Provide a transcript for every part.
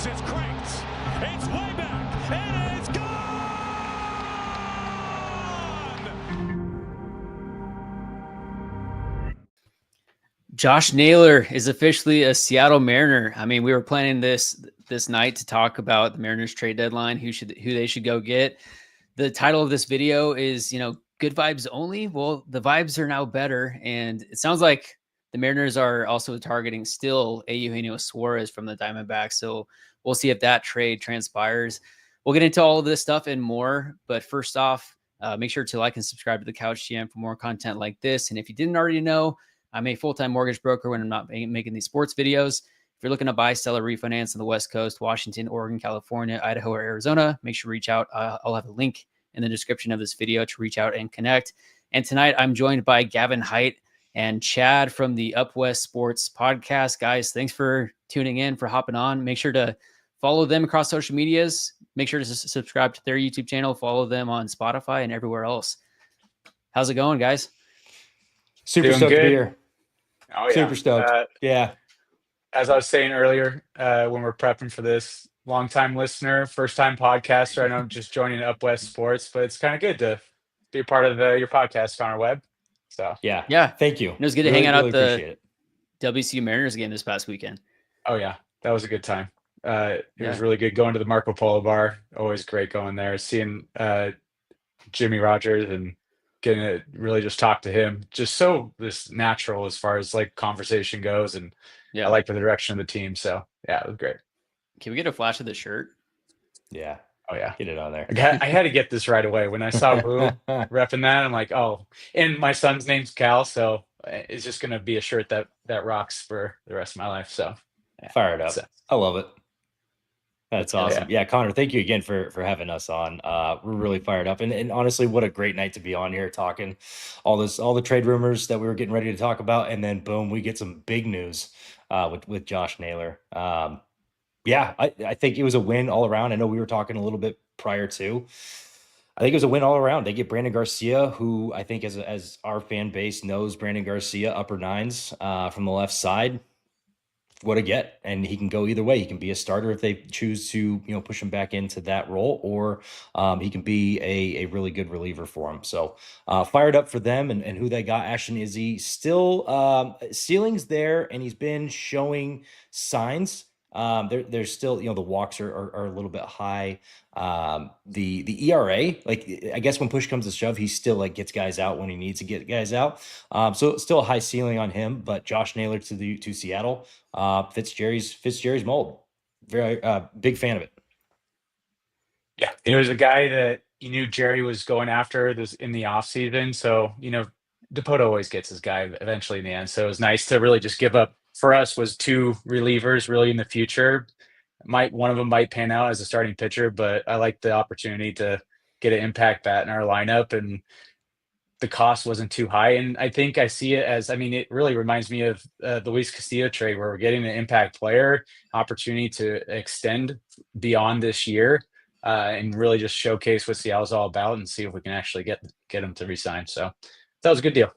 is cranked. It's way back, and it's gone! Josh Naylor is officially a Seattle Mariner. I mean, we were planning this night to talk about the Mariners trade deadline, who they should go get. The title of this video is, good vibes only. Well, the vibes are now better, and it sounds like the Mariners are also targeting still Eugenio Suarez from the Diamondbacks. So we'll see if that trade transpires. We'll get into all of this stuff and more. But first off, make sure to like and subscribe to the Couch GM for more content like this. And if you didn't already know, I'm a full-time mortgage broker when I'm not making these sports videos. If you're looking to buy, sell, or refinance on the West Coast, Washington, Oregon, California, Idaho, or Arizona, make sure to reach out. I'll have a link in the description of this video to reach out and connect. And tonight I'm joined by Gavin Height and Chad from the Up West Sports podcast. Guys, thanks for tuning in, for hopping on. Make sure to follow them across social medias. Make sure to subscribe to their YouTube channel. Follow them on Spotify and everywhere else. How's it going, guys? Super stoked to be here. Oh, yeah. Super stoked. Yeah. As I was saying earlier, when we're prepping for this, longtime listener, first-time podcaster. I know I'm just joining Up West Sports, but it's kind of good to be a part of your podcast, Connor Webb. So yeah. Thank you. It was good to hang out at the WCU Mariners game this past weekend. Oh yeah, that was a good time. It was really good going to the Marco Polo bar. Always great going there, seeing Jimmy Rogers and getting to really just talk to him. Just so this natural as far as like conversation goes, and I like the direction of the team. So yeah, it was great. Can we get a flash of the shirt? Yeah. Oh yeah, get it on there. I had to get this right away when I saw Boo repping that. I'm like, oh, and my son's name's Cal, so it's just gonna be a shirt that rocks for the rest of my life. So fired up. I love it. That's awesome. Yeah, Connor, thank you again for having us on. We're really fired up, and honestly, what a great night to be on here talking all the trade rumors that we were getting ready to talk about, and then boom, we get some big news with Josh Naylor. I think it was a win all around. I know we were talking a little bit prior to. I think it was a win all around. They get Brandon Garcia, who I think as our fan base knows, Brandon Garcia, upper nines from the left side. What a get. And he can go either way. He can be a starter if they choose to, push him back into that role, or he can be a really good reliever for him. So fired up for them and who they got. Ashton Izzy still ceiling's there, and he's been showing signs. There's still, the walks are a little bit high. The ERA, I guess when push comes to shove, he still gets guys out when he needs to get guys out. So still a high ceiling on him, but Josh Naylor to Seattle, fits Jerry's mold. Very big fan of it. Yeah. It was a guy that you knew Jerry was going after this in the off season. So, DePoto always gets his guy eventually in the end. So it was nice to really just give up. For us, was two relievers really in the future. One of them might pan out as a starting pitcher, but I like the opportunity to get an impact bat in our lineup, and the cost wasn't too high. And I think I see it as, it really reminds me of the Luis Castillo trade, where we're getting an impact player, opportunity to extend beyond this year, and really just showcase what Seattle's all about and see if we can actually get him to resign. So that was a good deal.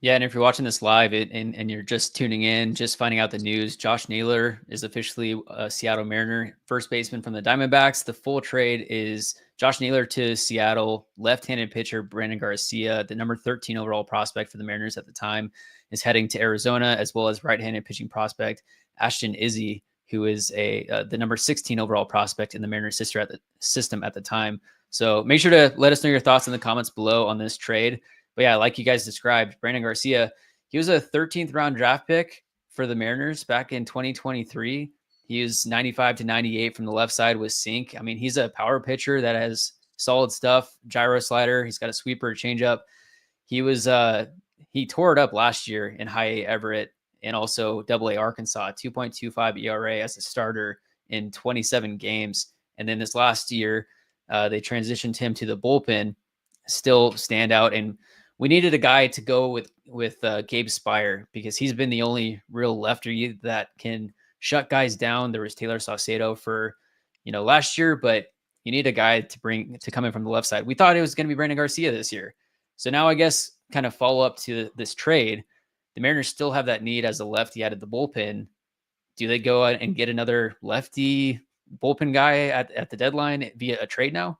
Yeah, and if you're watching this live and you're just tuning in, just finding out the news, Josh Naylor is officially a Seattle Mariner first baseman from the Diamondbacks. The full trade is Josh Naylor to Seattle, left-handed pitcher Brandon Garcia, the number 13 overall prospect for the Mariners at the time, is heading to Arizona, as well as right-handed pitching prospect Ashton Izzy, who is the number 16 overall prospect in the Mariners system at the time. So make sure to let us know your thoughts in the comments below on this trade. But yeah, like you guys described, Brandon Garcia, he was a 13th round draft pick for the Mariners back in 2023. He was 95 to 98 from the left side with sink. He's a power pitcher that has solid stuff, gyro slider. He's got a sweeper, changeup. He tore it up last year in high A Everett and also double A Arkansas, 2.25 ERA as a starter in 27 games. And then this last year, they transitioned him to the bullpen, still stand out. And we needed a guy to go with Gabe Spire, because he's been the only real lefty that can shut guys down. There was Taylor Saucedo for, last year, but you need a guy to come in from the left side. We thought it was going to be Brandon Garcia this year. So now I guess kind of follow up to this trade, the Mariners still have that need as a lefty out of the bullpen. do they go out and get another lefty bullpen guy at the deadline via a trade now?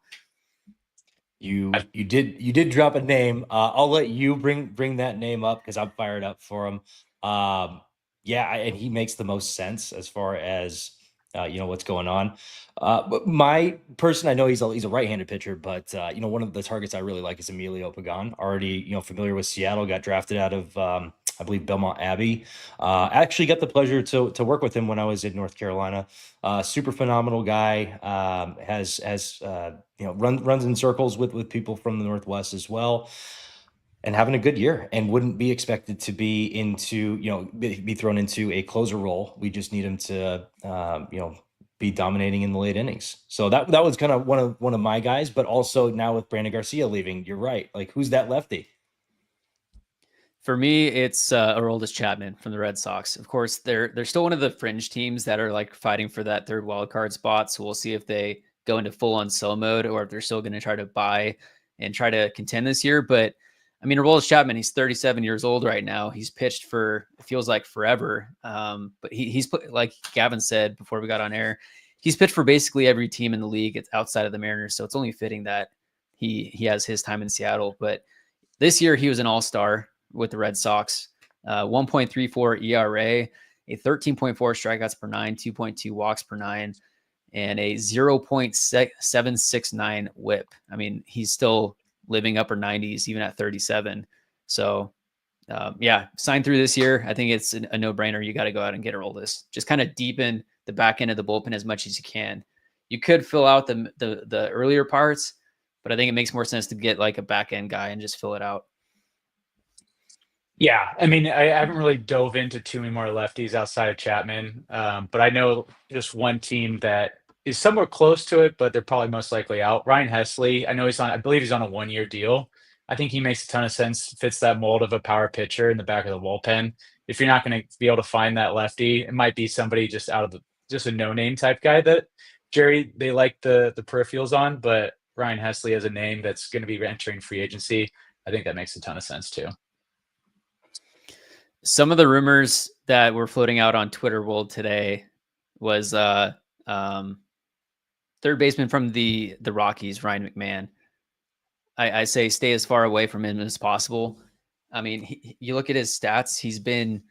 You did drop a name. I'll let you bring that name up because I'm fired up for him. And he makes the most sense as far as what's going on. But my person, I know he's a right-handed pitcher, but one of the targets I really like is Emilio Pagan. Already familiar with Seattle, got drafted out of I believe Belmont Abbey. Actually got the pleasure to work with him when I was in North Carolina. Super phenomenal guy. Runs in circles with people from the Northwest as well, and having a good year, and wouldn't be expected to be be thrown into a closer role. We just need him to be dominating in the late innings. So that was kind of one of my guys, but also now with Brandon Garcia leaving, you're right. Like, who's that lefty? For me, it's Aroldis Chapman from the Red Sox. Of course, they're still one of the fringe teams that are like fighting for that third wild card spot. So we'll see if they go into full on sell mode or if they're still going to try to buy and try to contend this year. But I mean, Aroldis Chapman, he's 37 years old right now. He's pitched for, it feels like forever. But he's put, like Gavin said before we got on air, he's pitched for basically every team in the league. It's outside of the Mariners. So it's only fitting that he has his time in Seattle. But this year he was an all-star with the Red Sox, 1.34 ERA, a 13.4 strikeouts per nine, 2.2 walks per nine, and a 0.769 whip. I mean, he's still living upper 90s, even at 37. So, sign through this year. I think it's a no-brainer. You got to go out and get Aroldis. Just kind of deepen the back end of the bullpen as much as you can. You could fill out the earlier parts, but I think it makes more sense to get like a back end guy and just fill it out. Yeah, I mean, I haven't really dove into too many more lefties outside of Chapman, but I know just one team that is somewhere close to it, but they're probably most likely out. Ryan Hesley, I believe he's on a 1-year deal. I think he makes a ton of sense, fits that mold of a power pitcher in the back of the bullpen. If you're not going to be able to find that lefty, it might be somebody just just a no-name type guy that Jerry, they like the peripherals on, but Ryan Hesley as a name that's going to be entering free agency, I think that makes a ton of sense too. Some of the rumors that were floating out on Twitter world today was third baseman from the Rockies, Ryan McMahon. I say stay as far away from him as possible. I mean, you look at his stats, he's been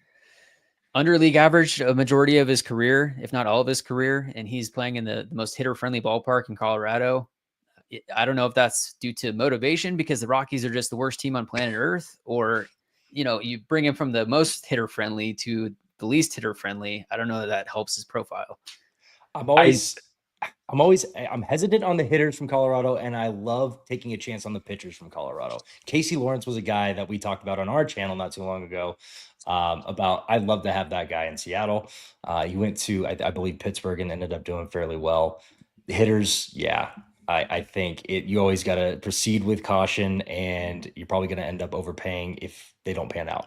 under league average a majority of his career, if not all of his career, and he's playing in the most hitter-friendly ballpark in Colorado. I don't know if that's due to motivation because the Rockies are just the worst team on planet Earth, or you bring him from the most hitter friendly to the least hitter friendly. I don't know that helps his profile. I'm hesitant on the hitters from Colorado, and I love taking a chance on the pitchers from Colorado. Casey Lawrence was a guy that we talked about on our channel not too long ago. I'd love to have that guy in Seattle. He went to, I believe, Pittsburgh and ended up doing fairly well. The hitters, yeah. I think you always got to proceed with caution, and you're probably going to end up overpaying if they don't pan out.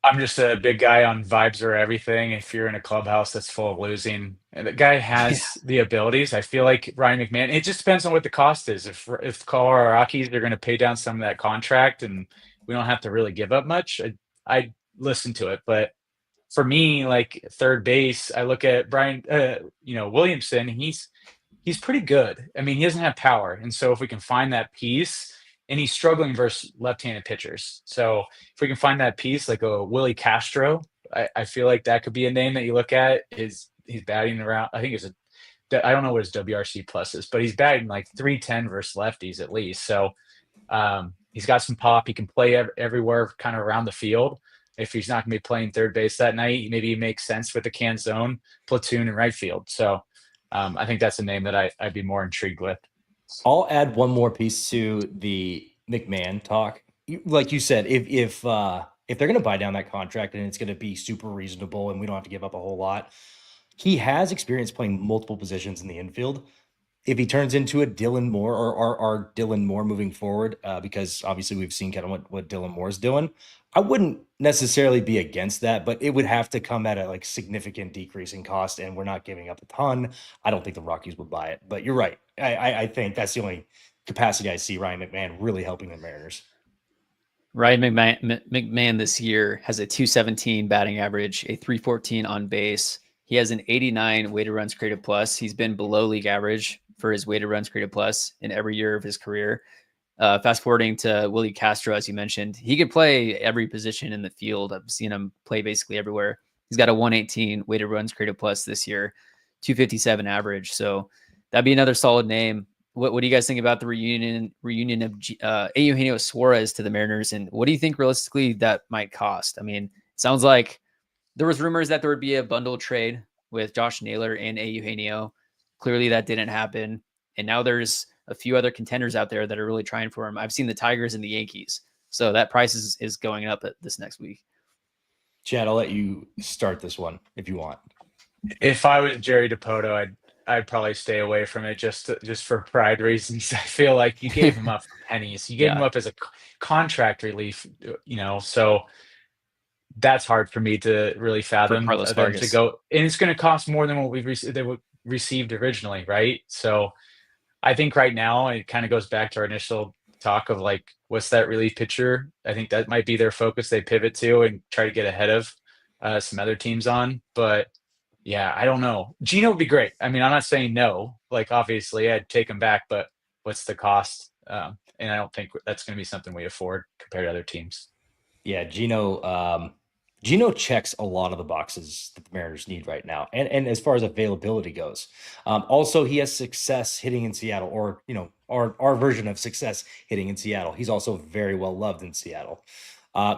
I'm just a big guy on vibes or everything. If you're in a clubhouse that's full of losing, and the guy has the abilities. I feel like Ryan McMahon. It just depends on what the cost is. If Colorado Rockies are going to pay down some of that contract, and we don't have to really give up much, I listen to it. But for me, like third base, I look at Brian, Williamson. He's pretty good. I mean, he doesn't have power. And so if we can find that piece, and he's struggling versus left-handed pitchers. So if we can find that piece like a Willie Castro, I feel like that could be a name that you look at. He's batting around, I think I don't know what his WRC plus is, but he's batting like 310 versus lefties at least. So he's got some pop. He can play everywhere kind of around the field. If he's not going to be playing third base that night, maybe it makes sense with the can zone, platoon, and right field. So I think that's a name that I'd be more intrigued with. I'll add one more piece to the McMahon talk. Like you said, if they're going to buy down that contract and it's going to be super reasonable and we don't have to give up a whole lot, he has experience playing multiple positions in the infield. If he turns into a Dylan Moore or our Dylan Moore moving forward, because obviously we've seen kind of what Dylan Moore is doing, I wouldn't necessarily be against that, but it would have to come at a like significant decrease in cost, and we're not giving up a ton. I don't think the Rockies would buy it, but you're right. I think that's the only capacity I see Ryan McMahon really helping the Mariners. Ryan McMahon this year has a 217 batting average, a 314 on base. He has an 89 weighted runs created plus. He's been below league average for his weighted runs created plus in every year of his career. Fast forwarding to Willie Castro, as you mentioned, he could play every position in the field. I've seen him play basically everywhere. He's got a 118 weighted runs created plus this year, 257 average. So that'd be another solid name. What do you guys think about the reunion of Eugenio Suarez to the Mariners, and what do you think realistically that might cost? I mean, it sounds like there was rumors that there would be a bundle trade with Josh Naylor and Eugenio. Clearly, that didn't happen, and now there's a few other contenders out there that are really trying for him. I've seen the Tigers and the Yankees, so that price is going up this next week. Chad, I'll let you start this one if you want. If I was Jerry Dipoto, I'd probably stay away from it just for pride reasons. I feel like you gave him up for pennies. You gave him up as a contract relief, so that's hard for me to really fathom them to go. And it's going to cost more than what they received originally, right? So I think right now it kind of goes back to our initial talk of like, what's that relief pitcher? I think that might be their focus. They pivot to and try to get ahead of some other teams on, but yeah, I don't know. Gino would be great. I mean, I'm not saying no. Like, obviously, I'd take him back, but what's the cost? And I don't think that's going to be something we afford compared to other teams. Yeah, Gino checks a lot of the boxes that the Mariners need right now, and as far as availability goes, also he has success hitting in Seattle, or our version of success hitting in Seattle. He's also very well loved in Seattle.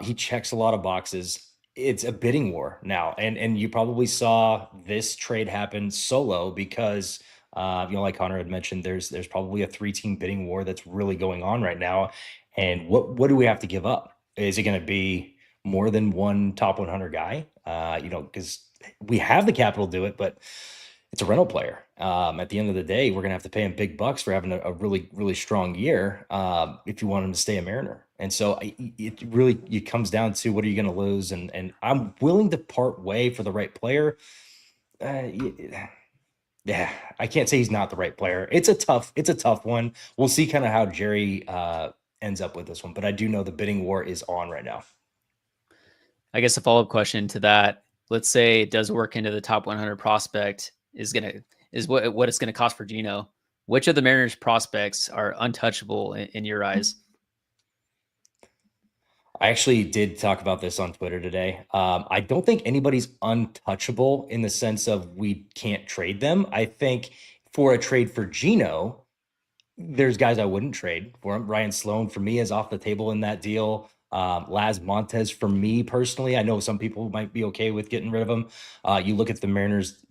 He checks a lot of boxes. It's a bidding war now, and you probably saw this trade happen solo because like Connor had mentioned, there's probably a 3-team bidding war that's really going on right now. And what do we have to give up? Is it going to be more than one top 100 guy? Because we have the capital to do it, but it's a rental player. At the end of the day, we're going to have to pay him big bucks for having a really, really strong year if you want him to stay a Mariner. And so it comes down to, what are you going to lose? And I'm willing to part way for the right player. Yeah, I can't say he's not the right player. It's a tough one. We'll see kind of how Jerry ends up with this one, but I do know the bidding war is on right now. I guess a follow-up question to that, let's say it does work into the top 100 prospect is what it's going to cost for Gino. Which of the Mariners prospects are untouchable in your eyes? I actually did talk about this on Twitter today. I don't think anybody's untouchable in the sense of we can't trade them. I think for a trade for Gino, there's guys I wouldn't trade for him. Ryan Sloan, for me, is off the table in that deal. Laz Montez, for me personally, I know some people might be okay with getting rid of him. You look at the Mariners'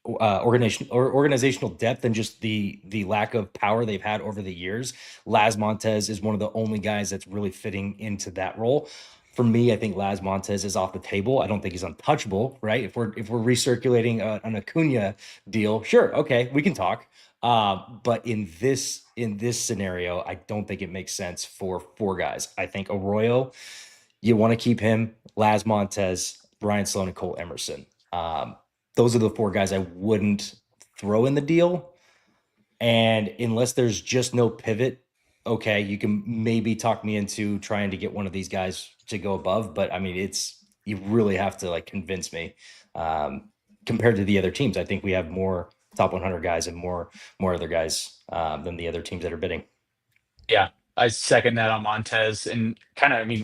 organizational depth and just the lack of power they've had over the years. Laz Montez is one of the only guys that's really fitting into that role. For me, I think Laz Montez is off the table. I don't think he's untouchable, right? If we're recirculating an Acuna deal, sure, okay, we can talk. But in this scenario, I don't think it makes sense for 4 guys. I think Arroyo, you want to keep him, Laz Montez, Brian Sloan, and Cole Emerson. Those are the 4 guys I wouldn't throw in the deal. And unless there's just no pivot, okay, you can maybe talk me into trying to get one of these guys to go above. But I mean, you really have to convince me. Compared to the other teams, I think we have more top 100 guys and more other guys than the other teams that are bidding. Yeah, I second that on Montez. And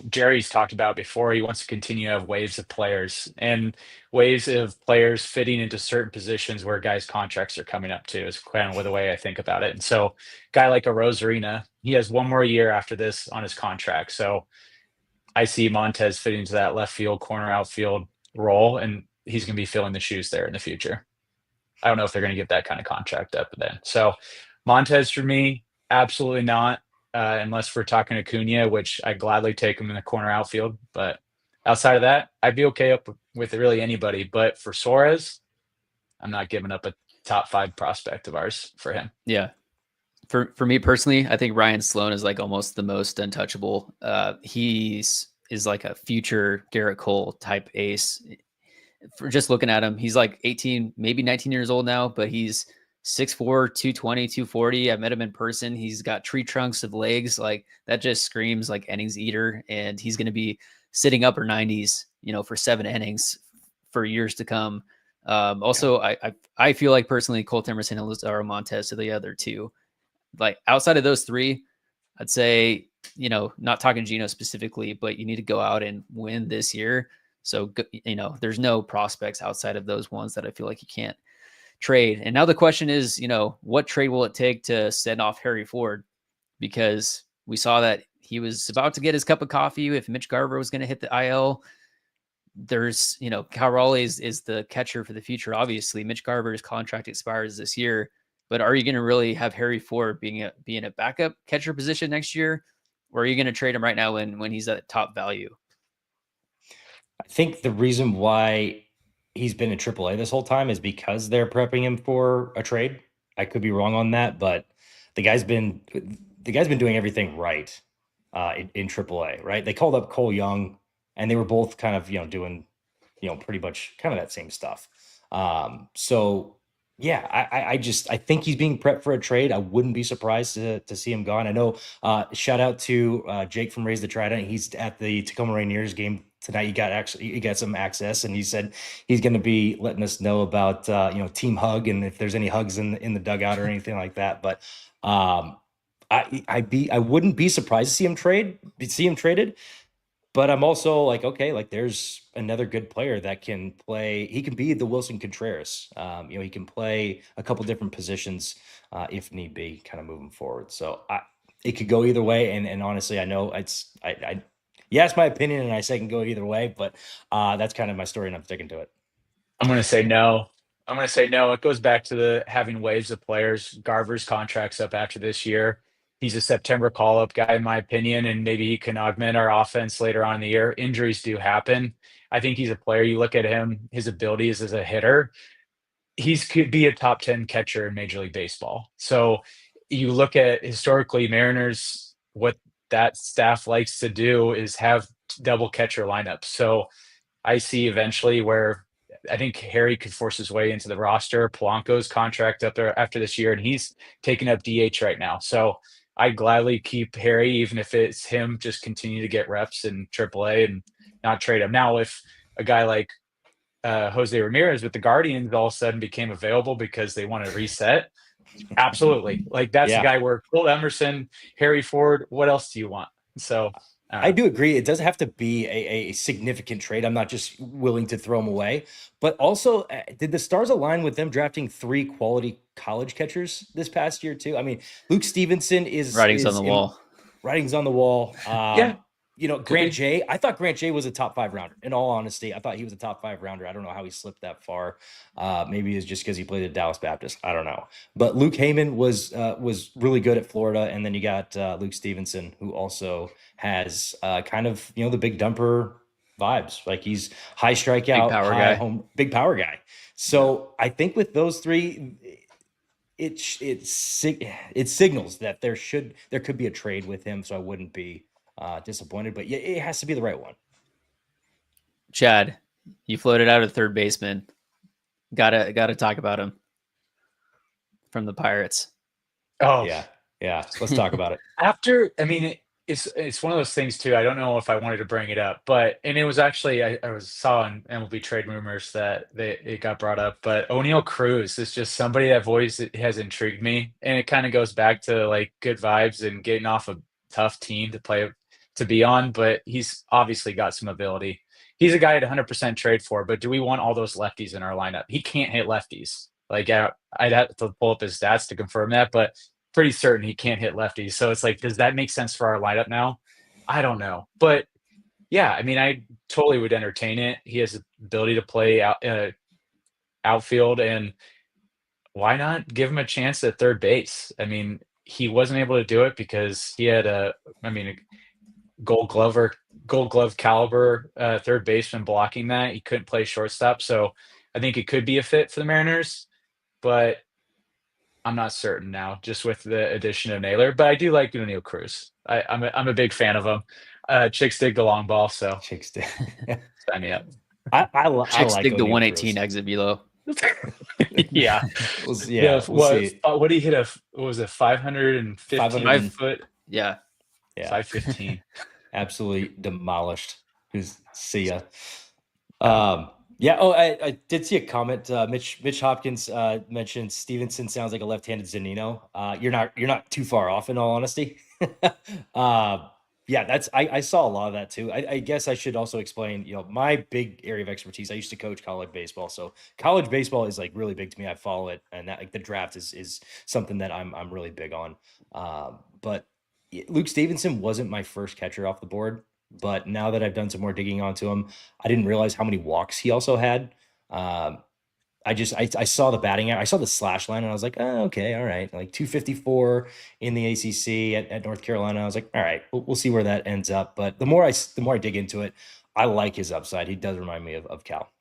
Jerry's talked about before, he wants to continue to have waves of players and waves of players fitting into certain positions where guys' contracts are coming up too, is kind of the way I think about it. And so a guy like a Rosarina, he has 1 more year after this on his contract. So I see Montez fitting into that left field, corner outfield role, and he's going to be filling the shoes there in the future. I don't know if they're going to get that kind of contract up then. So Montez for me, absolutely not. Unless we're talking Acuna, which I gladly take him in the corner outfield. But outside of that, I'd be okay up with really anybody. But for Suarez, I'm not giving up a top 5 prospect of ours for him. Yeah. For me personally, I think Ryan Sloan is almost the most untouchable. He is like a future Garrett Cole type ace. For just looking at him, he's 18, maybe 19 years old now, but he's 6'4", 220, 240. I met him in person. He's got tree trunks of legs. Like that just screams like innings eater. And he's going to be sitting upper 90s, for 7 innings for years to come. Also, I feel like personally Colt Emerson and Lazaro Montes are the other two. Like outside of those three, I'd say, not talking Geno specifically, but you need to go out and win this year. So, there's no prospects outside of those ones that I feel like you can't trade. And now the question is, what trade will it take to send off Harry Ford? Because we saw that he was about to get his cup of coffee if Mitch Garver was going to hit the IL. There's, Cal Raleigh is the catcher for the future. Obviously, Mitch Garver's contract expires this year, but are you going to really have Harry Ford being a backup catcher position next year, or are you going to trade him right now when he's at top value? I think the reason why he's been in AAA this whole time is because they're prepping him for a trade. I could be wrong on that, but the guy's been doing everything right in AAA, right? They called up Cole Young, and they were both kind of doing pretty much kind of that same stuff. So yeah, I think he's being prepped for a trade. I wouldn't be surprised to see him gone. I know. Shout out to Jake from Raise the Trident. He's at the Tacoma Rainiers game tonight. He got some access, and he said he's going to be letting us know about team hug and if there's any hugs in the dugout or anything like that. But I wouldn't be surprised to see him traded. But I'm also like, okay, like there's another good player that can play. He can be the Wilson Contreras. He can play a couple different positions if need be, kind of moving forward. So it could go either way. And honestly, I know you asked my opinion, and I say it can go either way. But that's kind of my story, and I'm sticking to it. I'm going to say no. It goes back to the having waves of players. Garver's contract's up after this year. He's a September call-up guy, in my opinion, and maybe he can augment our offense later on in the year. Injuries do happen. I think he's a player. You look at him, his abilities as a hitter. He could be a top 10 catcher in Major League Baseball. So you look at historically Mariners, what that staff likes to do is have double catcher lineups. So I see eventually where I think Harry could force his way into the roster. Polanco's contract up there after this year, and he's taking up DH right now. So I'd gladly keep Harry, even if it's him just continue to get reps in AAA and not trade him. Now, if a guy like Jose Ramirez with the Guardians all of a sudden became available because they want to reset, absolutely. Like that's the guy where Cole Emerson, Harry Ford, what else do you want? So I do agree. It doesn't have to be a significant trade. I'm not just willing to throw him away. But also, did the stars align with them drafting 3 quality college catchers this past year, too? I mean, Luke Stevenson is... Writing's on the wall. Writing's on the wall. Yeah. Grant J, I thought Grant J was a top 5 rounder. In all honesty, I thought he was a top 5 rounder. I don't know how he slipped that far. Maybe it's just because he played at Dallas Baptist. I don't know. But Luke Heyman was really good at Florida, and then you got Luke Stevenson, who also has kind of the big dumper vibes. Like he's high strikeout, high home, big power guy. So I think with those 3, it signals that there could be a trade with him. So I wouldn't be disappointed, but yeah, it has to be the right one. Chad, you floated out a third baseman. Gotta talk about him from the Pirates. Oh yeah. Let's talk about it. It's one of those things too. I don't know if I wanted to bring it up, but it was actually I saw on MLB Trade Rumors that it got brought up. But O'Neal Cruz is just somebody that voice has intrigued me, and it kind of goes back to like good vibes and getting off a tough team to be on. But he's obviously got some ability. He's a guy at 100% trade for. But do we want all those lefties in our lineup? He can't hit lefties. Like I'd have to pull up his stats to confirm that, but pretty certain he can't hit lefties. So it's like, does that make sense for our lineup now? I don't know. But yeah, I totally would entertain it. He has the ability to play outfield, and why not give him a chance at third base? He wasn't able to do it because he had a gold glove caliber third baseman blocking that. He couldn't play shortstop. So I think it could be a fit for the Mariners, but I'm not certain now, just with the addition of Naylor. But I do like O'Neal Cruz. I'm a big fan of him. Chicks dig the long ball, so Chicks dig. sign me up. Chicks dig the 118 exit below. Yeah. We'll see. Yeah, we'll see. What did he hit? What was it, 515 500 foot? Yeah. Yeah, 515. absolutely demolished. Who's see ya? Yeah. Yeah. Oh, I did see a comment. Mitch Hopkins mentioned Stevenson sounds like a left-handed Zanino. You're not too far off, in all honesty. Yeah, I saw a lot of that too. I guess I should also explain. My big area of expertise. I used to coach college baseball, so college baseball is like really big to me. I follow it, and that like the draft is something that I'm really big on. But Luke Stevenson wasn't my first catcher off the board. But now that I've done some more digging onto him, I didn't realize how many walks he also had. I saw the batting I saw the slash line, and I was like, oh, okay, all right, like 254 in the ACC at North Carolina. I was like, all right, we'll see where that ends up. But the more I dig into it, I like his upside. He does remind me of Cal.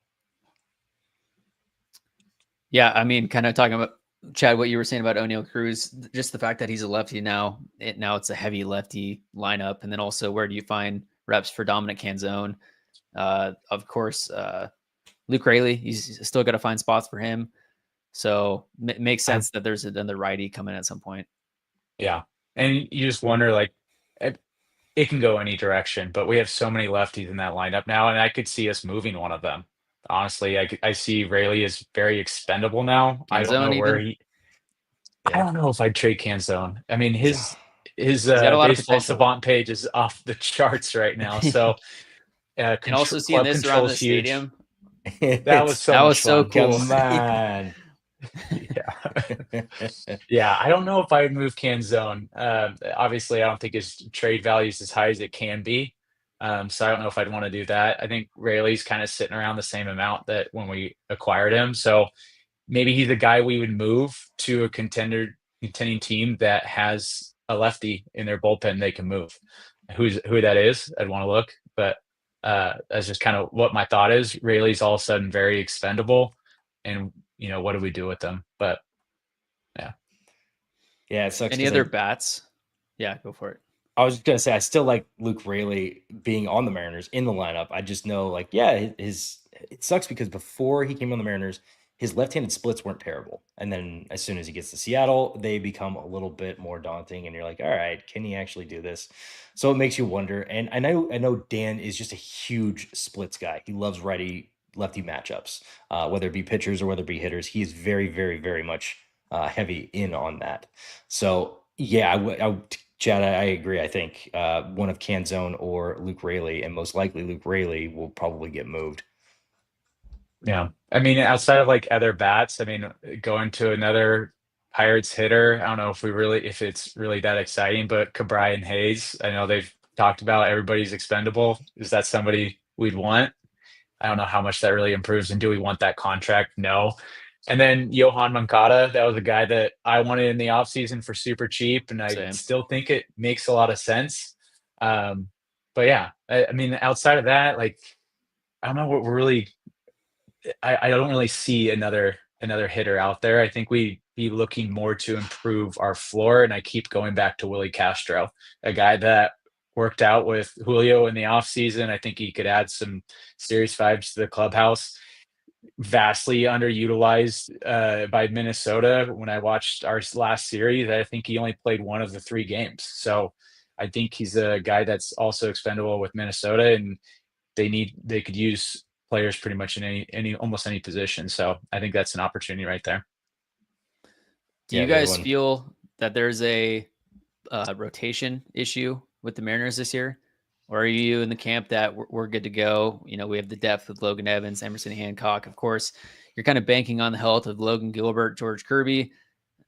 Yeah, I mean, kind of talking about Chad, what you were saying about O'Neal Cruz, just the fact that he's a lefty now. Now it's a heavy lefty lineup, and then also where do you find reps for Dominic Canzone? Of course, Luke Raley, he's still got to find spots for him. So it makes sense that there's another righty coming at some point. Yeah. And you just wonder, like, it can go any direction, but we have so many lefties in that lineup now, and I could see us moving one of them. Honestly, I see Rayleigh is very expendable now. I don't know Canzone where even? I don't know if I'd trade Canzone. I mean, his He's got a lot of baseball potential. savant page is off the charts right now. So, And also seeing club this around control the is huge. stadium, That was so much so fun. cool. Come on. Yeah. Yeah, I don't know if I would move Canzone. Obviously, I don't think his trade value is as high as it can be. So I don't know if I'd want to do that. I think Rayleigh's kind of sitting around the same amount that when we acquired him. So maybe he's a guy we would move to a contending team that has a lefty in their bullpen they can move. Who that is, I'd want to look, but that's just kind of what my thought is. Rayleigh's all of a sudden very expendable, and what do we do with them? But yeah, it sucks. Any other bats? Yeah, go for it. I was just gonna say I still like Luke Raley being on the Mariners in the lineup. I just know, like, yeah, it sucks because before he came on the Mariners, his left-handed splits weren't terrible, and then as soon as he gets to Seattle, they become a little bit more daunting, and you're like, all right, can he actually do this? So it makes you wonder. And I know Dan is just a huge splits guy. He loves righty lefty matchups, whether it be pitchers or whether it be hitters. He is very, very, very much heavy in on that. So yeah, Chad, I agree. I think one of Canzone or Luke Raley, and most likely Luke Raley, will probably get moved. yeah, I mean, outside of like other bats, I mean, going to another Pirates hitter, I don't know if it's really that exciting, but Cabri and Hayes, I know they've talked about everybody's expendable. Is that somebody we'd want? I don't know how much that really improves, and do we want that contract? No. And then Johan Moncada, that was a guy that I wanted in the offseason for super cheap, and I Same. still think it makes a lot of sense. But yeah, I mean, outside of that, like, I don't know what we're really. I don't really see another hitter out there. I think we'd be looking more to improve our floor, and I keep going back to Willie Castro, a guy that worked out with Julio in the offseason. I think he could add some serious vibes to the clubhouse. Vastly underutilized by Minnesota. When I watched our last series, I think he only played one of the 3 games. So I think he's a guy that's also expendable with Minnesota, and they could use players pretty much in almost any position. So I think that's an opportunity right there. Do you guys feel that there's a rotation issue with the Mariners this year? Or are you in the camp that we're good to go? We have the depth with Logan Evans, Emerson Hancock. Of course, you're kind of banking on the health of Logan Gilbert, George Kirby.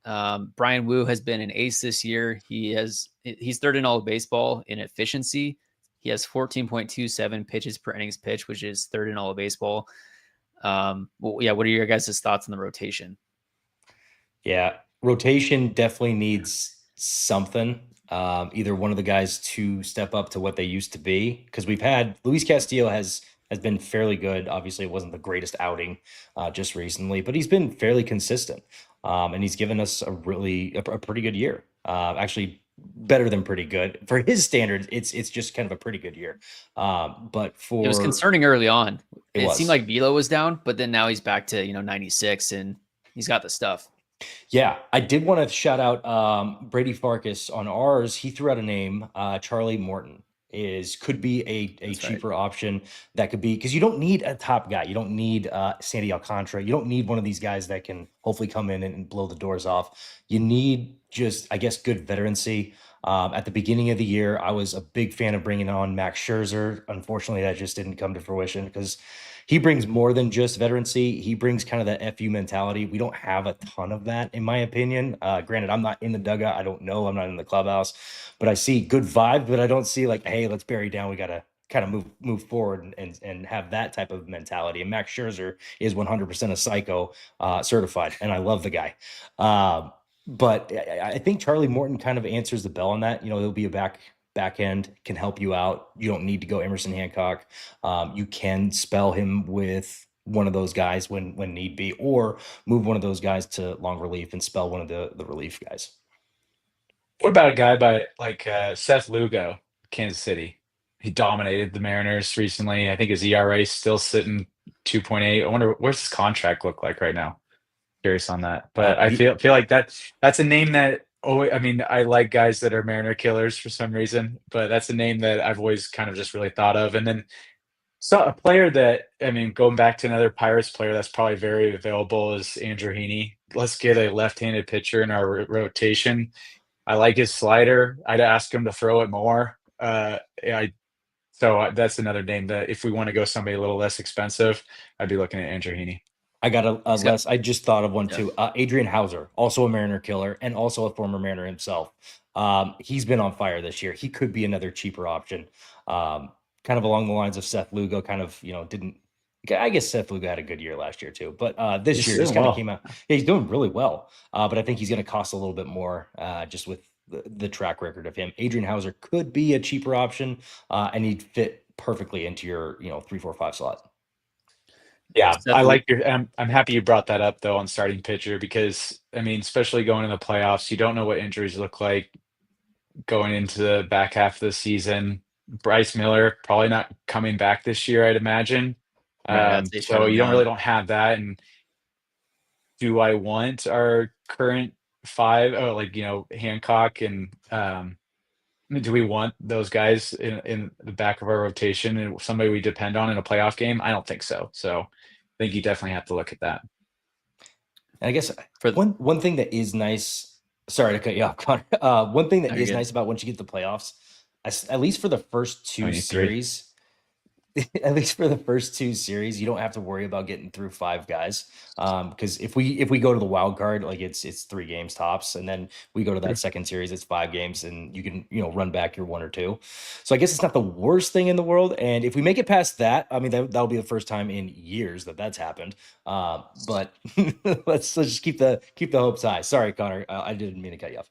Brian Wu has been an ace this year. He's third in all of baseball in efficiency. He has 14.27 pitches per innings pitch, which is third in all of baseball. What are your guys' thoughts on the rotation? Yeah, rotation definitely needs something. Either one of the guys to step up to what they used to be, because we've had Luis Castillo has been fairly good. Obviously, it wasn't the greatest outing just recently, but he's been fairly consistent, and he's given us a pretty good year. Actually, better than pretty good for his standards. It's just kind of a pretty good year. But for It was concerning early on. It seemed was. like Velo was down, but then now he's back to 96, and he's got the stuff. Yeah, I did want to shout out Brady Farkas on ours. He threw out a name, Charlie Morton could be a That's cheaper right. option. That could be, because you don't need a top guy. You don't need Sandy Alcantara. You don't need one of these guys that can hopefully come in and blow the doors off. You need just, I guess, good veterancy. At the beginning of the year, I was a big fan of bringing on Max Scherzer. Unfortunately, that just didn't come to fruition because he brings more than just veterancy. He brings kind of that FU mentality. We don't have a ton of that, in my opinion. Granted, I'm not in the dugout. I don't know. I'm not in the clubhouse, but I see good vibe, but I don't see like, hey, let's bury down. We got to kind of move forward and have that type of mentality. And Max Scherzer is 100% a psycho certified, and I love the guy. But I think Charlie Morton kind of answers the bell on that. He'll be a back end, can help you out. You don't need to go Emerson Hancock. You can spell him with one of those guys when need be, or move one of those guys to long relief and spell one of the relief guys. What about a guy by like Seth Lugo, Kansas City? He dominated the Mariners recently. I think his ERA is still sitting 2.8. I wonder what's his contract look like right now. Curious on that, but I feel like that's a name that. Oh, I mean, I like guys that are Mariner killers for some reason, but that's a name that I've always kind of just really thought of. And then so a player that, I mean, going back to another Pirates player that's probably very available is Andrew Heaney. Let's get a left-handed pitcher in our rotation. I like his slider. I'd ask him to throw it more. That's another name that if we want to go somebody a little less expensive, I'd be looking at Andrew Heaney. I got I just thought of one too. Adrian Hauser, also a Mariner killer and also a former Mariner himself. He's been on fire this year. He could be another cheaper option. Kind of along the lines of Seth Lugo, kind of, didn't. I guess Seth Lugo had a good year last year too, but this year just kind of came out. Yeah, he's doing really well. But I think he's going to cost a little bit more just with the track record of him. Adrian Hauser could be a cheaper option, and he'd fit perfectly into your 3, 4, 5 slot. Yeah, I like your. I'm happy you brought that up though on starting pitcher because I mean, especially going in the playoffs, you don't know what injuries look like going into the back half of the season. Bryce Miller probably not coming back this year, I'd imagine. Right, So you don't have that. And do I want our current five? Oh, like Hancock and do we want those guys in the back of our rotation and somebody we depend on in a playoff game? I don't think so. So I think you definitely have to look at that. And I guess one thing that is nice, sorry to cut you off, Connor. One thing that is nice about once you get the playoffs, at least for the first two series, at least for the first two series, you don't have to worry about getting through 5 guys. Because if we go to the wild card, like it's 3 games tops, and then we go to that second series, it's 5 games, and you can run back your 1 or 2. So I guess it's not the worst thing in the world. And if we make it past that, I mean that'll be the first time in years that's happened. But let's just keep the hopes high. Sorry, Connor, I didn't mean to cut you off.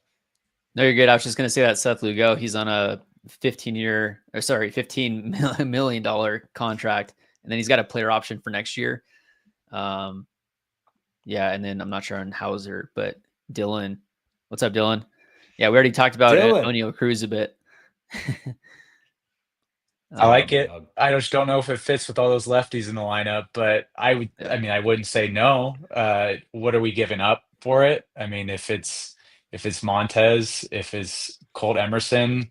No, you're good. I was just going to say that Seth Lugo, he's on a $15 million contract, and then he's got a player option for next year. Yeah, and then I'm not sure on Hauser, but Dylan. What's up, Dylan? Yeah, we already talked about Antonio Cruz a bit. I like it. I just don't know if it fits with all those lefties in the lineup, but I wouldn't say no. What are we giving up for it? I mean, if it's Montez, if it's Colt Emerson,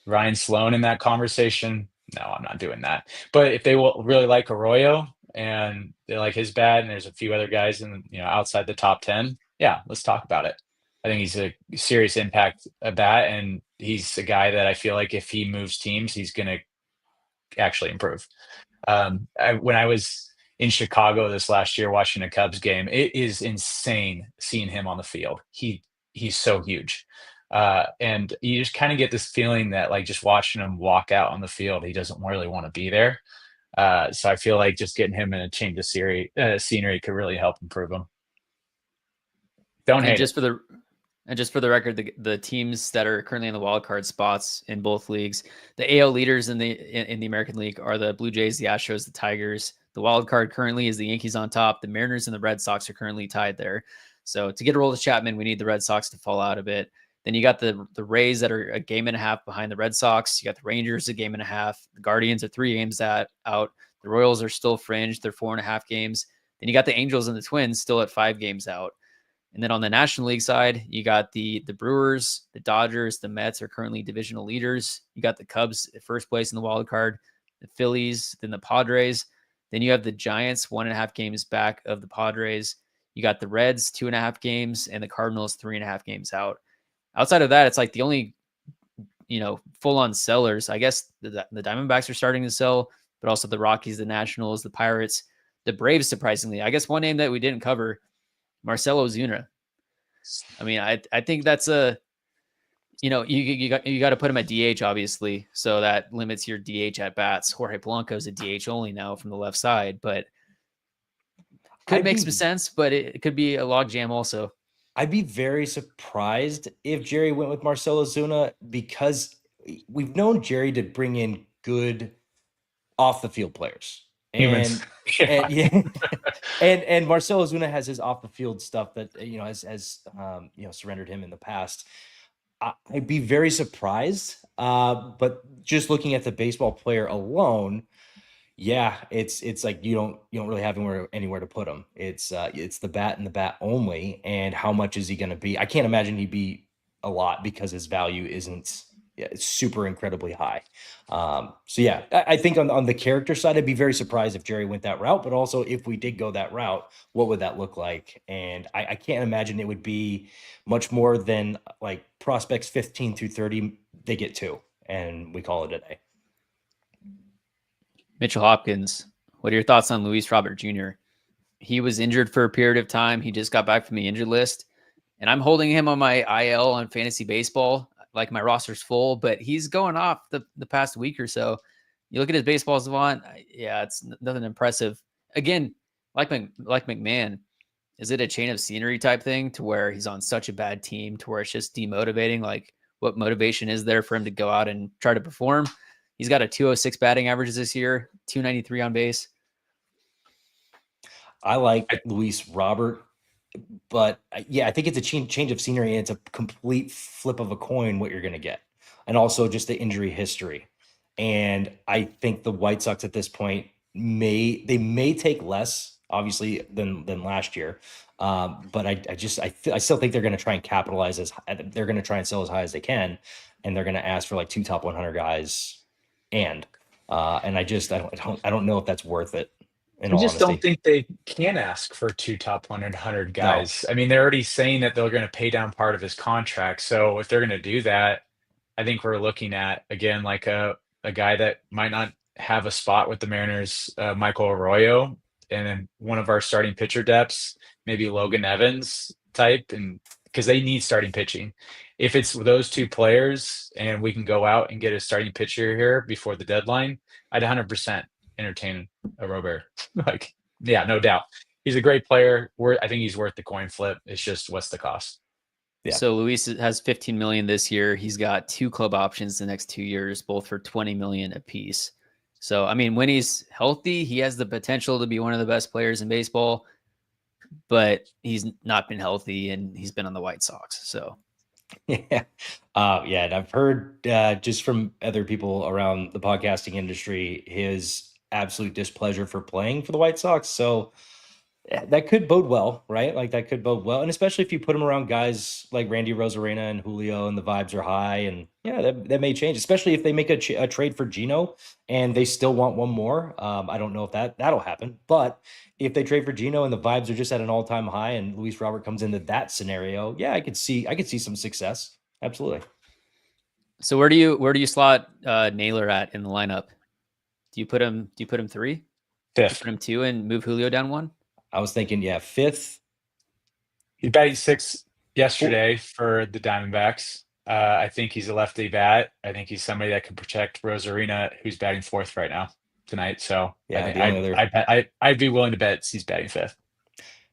Ryan Sloan in that conversation, no, I'm not doing that. But if they will really like Arroyo and they like his bat, and there's a few other guys in outside the top 10, yeah, let's talk about it. I think he's a serious impact bat, and he's a guy that I feel like if he moves teams, he's going to actually improve. When I was in Chicago this last year watching a Cubs game, it is insane seeing him on the field. He's so huge. And you just kind of get this feeling that like just watching him walk out on the field, he doesn't really want to be there. So I feel like just getting him in a change of scenery could really help improve him. Don't hate it. Just for the record, the teams that are currently in the wild card spots in both leagues, the AL leaders in the American League are the Blue Jays, the Astros, the Tigers. The wild card currently is the Yankees on top. The Mariners and the Red Sox are currently tied there. So to get a roll to Chapman, we need the Red Sox to fall out a bit. Then you got the Rays that are a game and a half behind the Red Sox. You got the Rangers a game and a half. The Guardians are 3 games out. The Royals are still fringe. They're 4.5 games. Then you got the Angels and the Twins still at 5 games out. And then on the National League side, you got the Brewers, the Dodgers, the Mets are currently divisional leaders. You got the Cubs at first place in the wild card, the Phillies, then the Padres. Then you have the Giants 1.5 games back of the Padres. You got the Reds 2.5 games and the Cardinals 3.5 games out. Outside of that, it's like the only, full-on sellers. I guess the Diamondbacks are starting to sell, but also the Rockies, the Nationals, the Pirates, the Braves, surprisingly. I guess one name that we didn't cover, Marcell Ozuna. I mean, I think that's you got to put him at DH, obviously. So that limits your DH at bats. Jorge Polanco's a DH only now from the left side, but could make some sense, but it could be a logjam also. I'd be very surprised if Jerry went with Marcell Ozuna, because we've known Jerry to bring in good off the field players. Humans. And Marcell Ozuna has his off the field stuff that has surrendered him in the past. I'd be very surprised, but just looking at the baseball player alone, yeah, it's like you don't really have anywhere to put him. It's the bat and the bat only. And how much is he going to be? I can't imagine he'd be a lot, because his value isn't super incredibly high. So yeah, I think on the character side, I'd be very surprised if Jerry went that route. But also, if we did go that route, what would that look like? And I can't imagine it would be much more than like prospects 15 through 30. They get 2, and we call it a day. Mitchell Hopkins, what are your thoughts on Luis Robert Jr.? He was injured for a period of time. He just got back from the injured list, and I'm holding him on my IL on fantasy baseball. Like, my roster's full, but he's going off the past week or so. You look at his baseball savant. Yeah, it's nothing impressive. Again, like McMahon, is it a chain of scenery type thing to where he's on such a bad team to where it's just demotivating? Like, what motivation is there for him to go out and try to perform? He's got a 206 batting averages this year, 293 on base. I like Luis Robert, but yeah, I think it's a change of scenery, and it's a complete flip of a coin what you're going to get. And also just the injury history. And I think the White Sox at this point may take less, obviously, than last year. But I still think they're going to try and capitalize they're going to try and sell as high as they can. And they're going to ask for like 2 top 100 guys. And I don't know if that's worth it. I just don't think they can ask for 2 top 100 guys. No. I mean, they're already saying that they're going to pay down part of his contract. So if they're going to do that, I think we're looking at, again, like a guy that might not have a spot with the Mariners, Michael Arroyo, and then one of our starting pitcher depths, maybe Logan Evans type, and because they need starting pitching. If it's those 2 players and we can go out and get a starting pitcher here before the deadline, I'd 100% entertain a Robert. Like, yeah, no doubt. He's a great player. I think he's worth the coin flip. It's just, what's the cost? Yeah. So Luis has 15 million this year. He's got 2 club options the next 2 years, both for 20 million apiece. So, I mean, when he's healthy, he has the potential to be one of the best players in baseball, but he's not been healthy, and he's been on the White Sox. So, yeah. And I've heard just from other people around the podcasting industry, his absolute displeasure for playing for the White Sox. So that could bode well, right? Like, that could bode well. And especially if you put him around guys like Randy Rosarena and Julio, and the vibes are high, and yeah, that may change, especially if they make a trade for Gino and they still want one more. I don't know if that'll happen, but if they trade for Gino and the vibes are just at an all-time high and Luis Robert comes into that scenario, yeah, I could see some success. Absolutely. So where do you slot Naylor at in the lineup? Do you put him 3? 5th. Put him 2 and move Julio down 1? I was thinking, 5th. He batted 6th yesterday for the Diamondbacks. I think he's a lefty bat. I think he's somebody that can protect Rosarena, who's batting 4th right now tonight. So yeah, I'd be willing to bet he's batting 5th.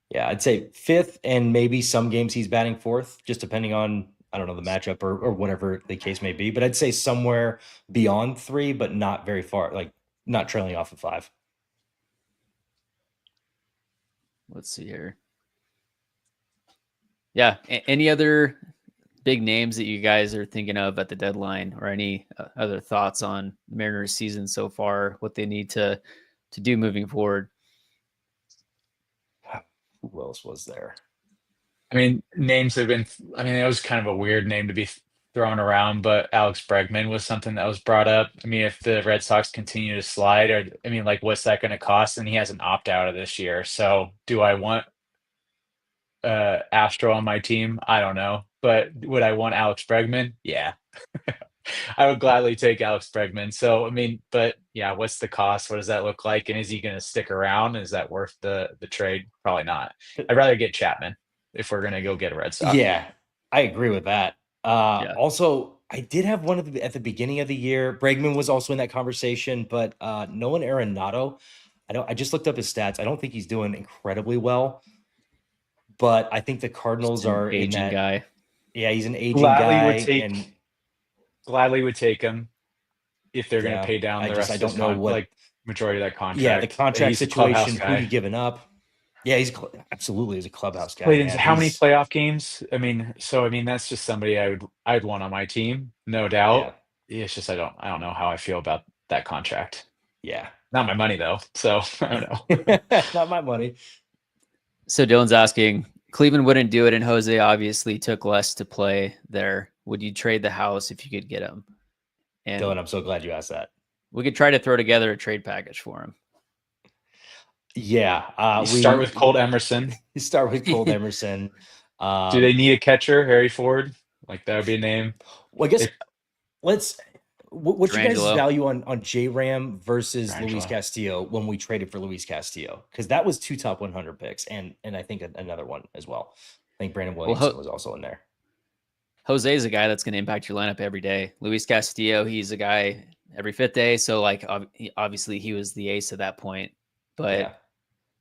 Yeah, I'd say 5th, and maybe some games he's batting 4th, just depending on, I don't know, the matchup or whatever the case may be. But I'd say somewhere beyond 3, but not very far, like not trailing off of 5. Let's see here. Yeah. Any other big names that you guys are thinking of at the deadline, or any other thoughts on Mariners season so far, what they need to do moving forward? Who else was there? I mean, names have been. I mean, it was kind of a weird name to be thrown around, but Alex Bregman was something that was brought up. I mean, if the Red Sox continue to slide, or I mean, like, what's that going to cost? And he has an opt out of this year. So, do I want Astro on my team? I don't know, but would I want Alex Bregman? Yeah, I would gladly take Alex Bregman. So, I mean, but yeah, what's the cost? What does that look like? And is he going to stick around? Is that worth the trade? Probably not. I'd rather get Chapman if we're going to go get a Red Sox. Yeah, I agree with that. Yeah. Also, I did have one at the beginning of the year. Bregman was also in that conversation, but Nolan Arenado, I just looked up his stats. I don't think he's doing incredibly well, but I think the Cardinals are in aging that. guy. Yeah, he's an aging guy, and Gladly would take him if they're going yeah, to pay down the rest I of don't his know what like majority of that contract. yeah, the contract He's a clubhouse situation, who guy. you giving up. Yeah, he's absolutely is a clubhouse guy. Played in Man. how many He's playoff games? I mean, so I mean that's just somebody I'd want on my team, no yeah, doubt. It's just I don't know how I feel about that contract. yeah. Not my money though, so I don't know. Not my money. So Dylan's asking, Cleveland wouldn't do it, and Jose obviously took less to play there. Would you trade the house if you could get him? And Dylan, I'm so glad you asked that. we could try to throw together a trade package for him. Yeah, You start with Colt Emerson. You start with Colt Emerson. Do they need a catcher? Harry Ford? Like that would be a name. Well, I guess let's. What's your guys' Durangelo. value on J Ram versus Durangelo. Luis Castillo when we traded for Luis Castillo? Because that was 2 top 100 picks, and I think another one as well. I think Brandon Williamson was also in there. Jose is a guy that's going to impact your lineup every day. Luis Castillo, he's a guy every fifth day. So, like, obviously, he was the ace at that point. But Yeah.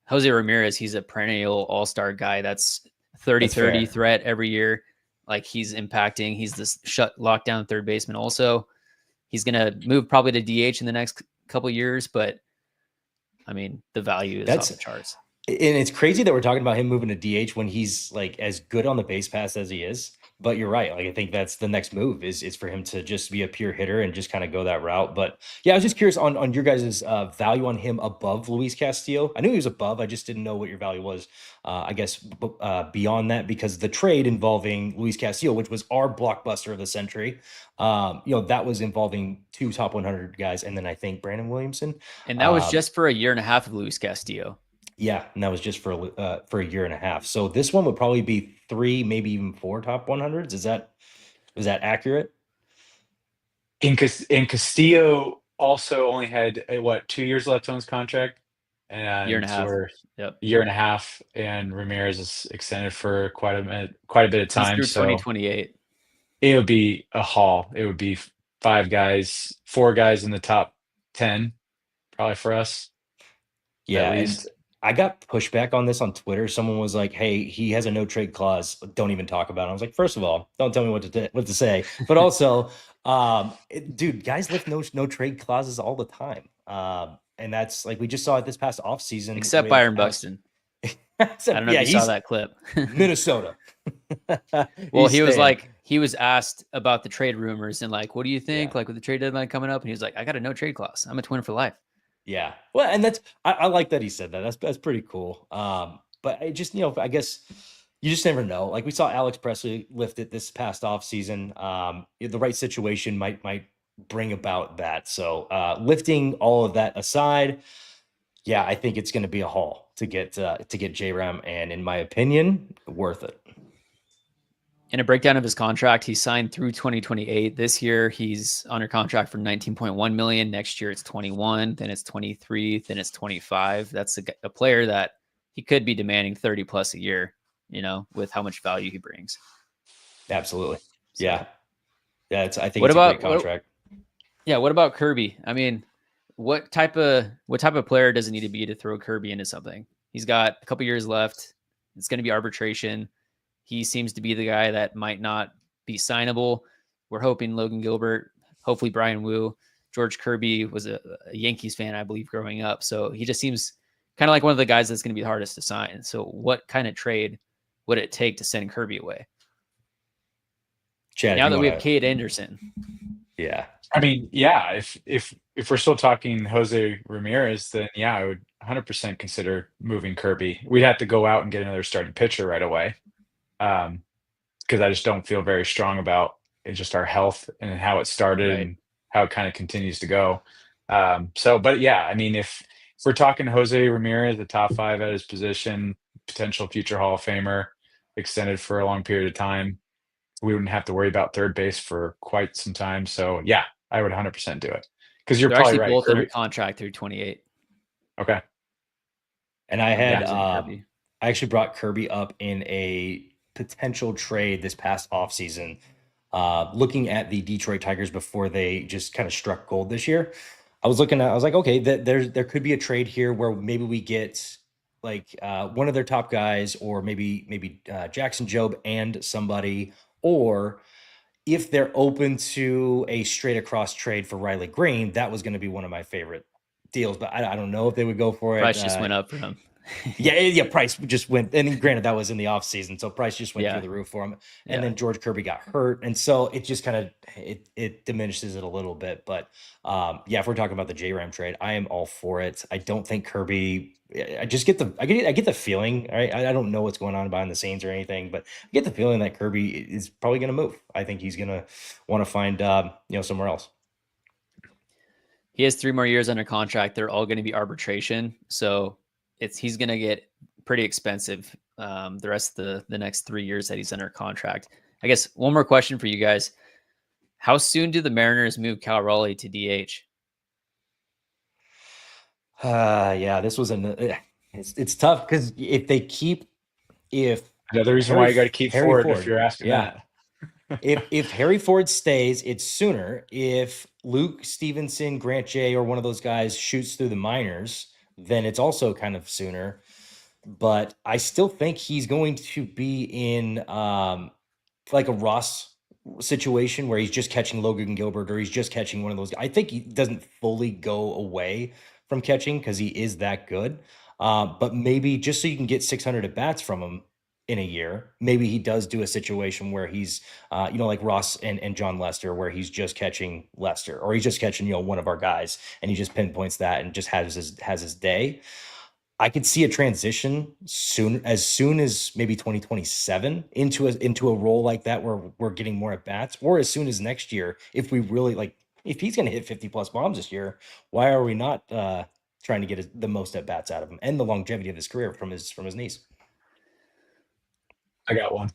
Jose Ramirez, he's a perennial all-star guy. That's 30-30 threat every year. Like, he's impacting. He's this lockdown third baseman also. He's going to move probably to DH in the next couple of years. But, I mean, the value is off the charts. And it's crazy that we're talking about him moving to DH when he's, like, as good on the base pass as he is. But you're right. Like, I think that's the next move is for him to just be a pure hitter and just kind of go that route. But yeah, I was just curious on your guys' value on him above Luis Castillo. I knew he was above. I just didn't know what your value was, I guess, beyond that, because the trade involving Luis Castillo, which was our blockbuster of the century, that was involving 2 top 100 guys. And then I think Brandon Williamson. And that was just for a year and a half of Luis Castillo. Yeah, and that was just for a year and a half. So this one would probably be 3, maybe even 4 top 100s. Is that accurate? And Castillo also only had 2 years left on his contract, and year and a half. Yep, year and a half. And Ramirez is extended for quite a bit of time. He's through 2028. It would be a haul. It would be 4 guys in the top 10, probably for us. Yeah, at least. I got pushback on this on Twitter. Someone was like, "Hey, he has a no trade clause. Don't even talk about it." I was like, first of all, don't tell me what to say. But also, dude, guys lift no trade clauses all the time. And that's like we just saw it this past offseason. Except Byron Buxton. I don't know if you saw that clip. Minnesota. Well, he was asked about the trade rumors and like, what do you think? Like with the trade deadline coming up, and he was like, I got a no trade clause. I'm a Twin for life. Yeah. Well, and that's I like that he said that. That's pretty cool. But I just, I guess you just never know. Like we saw Alex Presley lift it this past offseason. The right situation might bring about that. So lifting all of that aside, yeah, I think it's going to be a haul to get J-Ram, and in my opinion, worth it. In a breakdown of his contract, he signed through 2028. This year, he's under contract for $19.1 million. Next year, it's 21. Then it's 23. Then it's 25. That's a player that he could be demanding 30 plus a year, with how much value he brings. Absolutely. Yeah. Yeah. I think it's a great contract. What about Kirby? I mean, what type of player does it need to be to throw Kirby into something? He's got a couple years left. It's going to be arbitration. He seems to be the guy that might not be signable. We're hoping Logan Gilbert, hopefully Brian Wu. George Kirby was a Yankees fan, I believe, growing up. So he just seems kind of like one of the guys that's going to be the hardest to sign. So what kind of trade would it take to send Kirby away? Chad, Now if you that we want have to, Cade Anderson, yeah. I mean, yeah, if we're still talking Jose Ramirez, then yeah, I would 100% consider moving Kirby. We'd have to go out and get another starting pitcher right away. Because I just don't feel very strong about just our health and how it started right? and how it kind of continues to go. But yeah, I mean, if we're talking Jose Ramirez, the top 5 at his position, potential future Hall of Famer, extended for a long period of time, we wouldn't have to worry about third base for quite some time. So yeah, I would 100% do it. Because you're They're probably actually right, both under Kirby. contract through 28. Okay. And I had, Ramirez and Kirby. I actually brought Kirby up in a potential trade this past offseason, looking at the Detroit Tigers before they just kind of struck gold this year. I was like, okay, there could be a trade here where maybe we get like one of their top guys, or maybe Jackson Jobe and somebody, or if they're open to a straight across trade for Riley Green, that was going to be one of my favorite deals. But I don't know if they would go for it. Price just went up for him. Yeah, price just went, and granted that was in the offseason, so price just went Yeah. through the roof for him. And Yeah. then George Kirby got hurt, and so it just kind of it diminishes it a little bit. But yeah, if we're talking about the J-Ram trade, I am all for it. I don't think Kirby. I just get the feeling. Right, I don't know what's going on behind the scenes or anything, but I get the feeling that Kirby is probably going to move. I think he's going to want to find somewhere else. He has 3 more years under contract. They're all going to be arbitration, so he's going to get pretty expensive the rest of the next 3 years that he's under contract. I guess one more question for you guys: how soon do the Mariners move Cal Raleigh to DH? Yeah, this was it's tough because if Another reason why you got to keep Ford if you're asking that. if Harry Ford stays, it's sooner. If Luke Stevenson, Grant J, or one of those guys shoots through the minors, then it's also kind of sooner. But I still think he's going to be in like a Ross situation where he's just catching Logan Gilbert, or he's just catching one of those. I think he doesn't fully go away from catching because he is that good. But maybe just so you can get 600 at bats from him in a year, maybe he does do a situation where he's, like Ross and John Lester, where he's just catching Lester, or he's just catching, one of our guys, and he just pinpoints that and just has his day. I could see a transition as soon as maybe 2027 into a role like that where we're getting more at bats, or as soon as next year, if we really if he's going to hit 50 plus bombs this year, why are we not trying to get the most at bats out of him and the longevity of his career from his knees? I got one.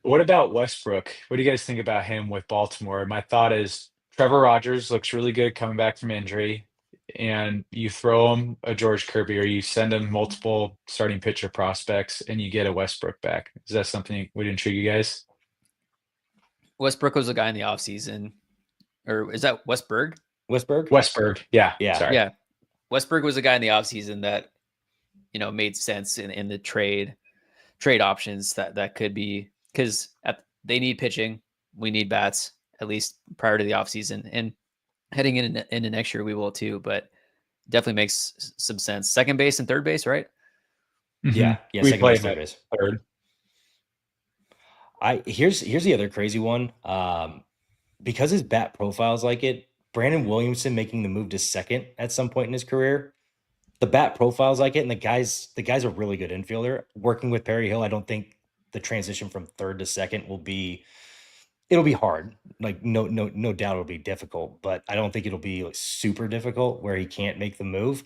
What about Westbrook? What do you guys think about him with Baltimore? My thought is Trevor Rogers looks really good coming back from injury, and you throw him a George Kirby, or you send him multiple starting pitcher prospects, and you get a Westbrook back. Is that something that would intrigue you guys? Westbrook was a guy in the offseason, or is that Westberg? Westberg, yeah. Sorry. Yeah. Westberg was a guy in the offseason that made sense in the trade options that could be, because they need pitching, we need bats at least prior to the offseason, and heading into next year we will too. But definitely makes some sense. Second base and third base, right? Yeah, we second play base, third base. Third. Here's the other crazy one. Because his bat profiles like it, Brandon Williamson making the move to second at some point in his career, the bat profiles like it, and the guy's a really good infielder. Working with Perry Hill, I don't think the transition from third to second it'll be hard. Like no doubt it'll be difficult, but I don't think it'll be super difficult where he can't make the move.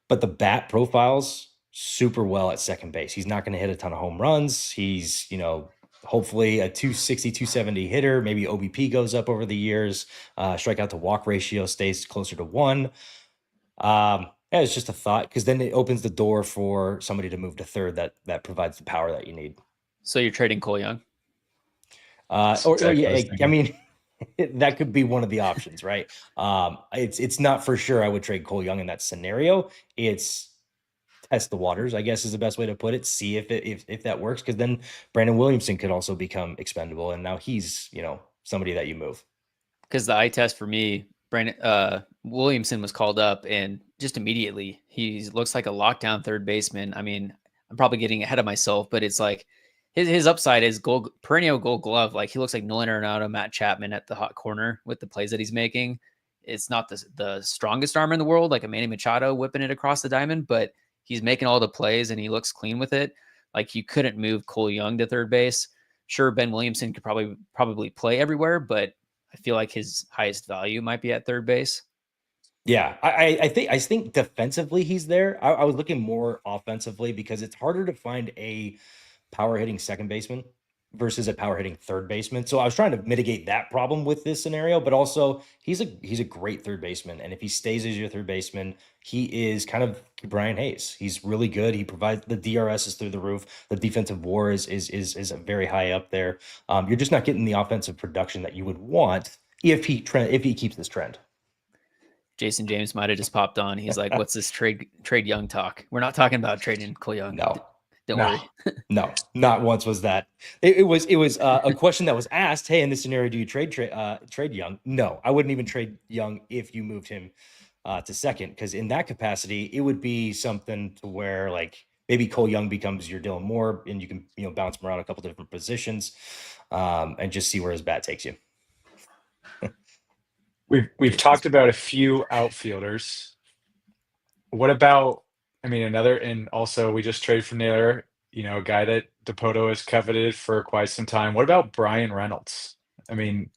But the bat profiles super well at second base. He's not going to hit a ton of home runs. He's, hopefully a 260, 270 hitter. Maybe OBP goes up over the years. Strikeout to walk ratio stays closer to 1. Yeah, it's just a thought, because then it opens the door for somebody to move to third that provides the power that you need. So you're trading Cole Young? I mean, that could be one of the options, right? It's not for sure I would trade Cole Young in that scenario. It's test the waters, I guess, is the best way to put it. See if that works, because then Brandon Williamson could also become expendable, and now he's somebody that you move. Because the eye test for me, Brandon Williamson was called up, and just immediately he looks like a lockdown third baseman. I mean, I'm probably getting ahead of myself, but it's like his upside is perennial Gold Glove. Like he looks like Nolan Arenado, Matt Chapman at the hot corner with the plays that he's making. It's not the strongest arm in the world, like a Manny Machado whipping it across the diamond, but he's making all the plays and he looks clean with it. Like you couldn't move Cole Young to third base. Sure, Ben Williamson could probably play everywhere, but I feel like his highest value might be at third base. Yeah, I think defensively he's there. I was looking more offensively because it's harder to find a power hitting second baseman versus a power hitting third baseman. So I was trying to mitigate that problem with this scenario, but also he's a great third baseman. And if he stays as your third baseman, he is kind of Brian Hayes. He's really good. He provides the DRS is through the roof. The defensive WAR is very high up there. You're just not getting the offensive production that you would want if he keeps this trend. Jason James might have just popped on. He's like, "What's this trade Young talk? We're not talking about trading Cole Young. No. Don't worry." No, not once was that. It was a question that was asked. Hey, in this scenario, do you trade Young? No, I wouldn't even trade Young if you moved him to second, because in that capacity, it would be something to where like maybe Cole Young becomes your Dylan Moore, and you can bounce him around a couple different positions, and just see where his bat takes you. We've talked about a few outfielders. What about, and also we just traded for Naylor, a guy that Dipoto has coveted for quite some time. What about Brian Reynolds? I mean,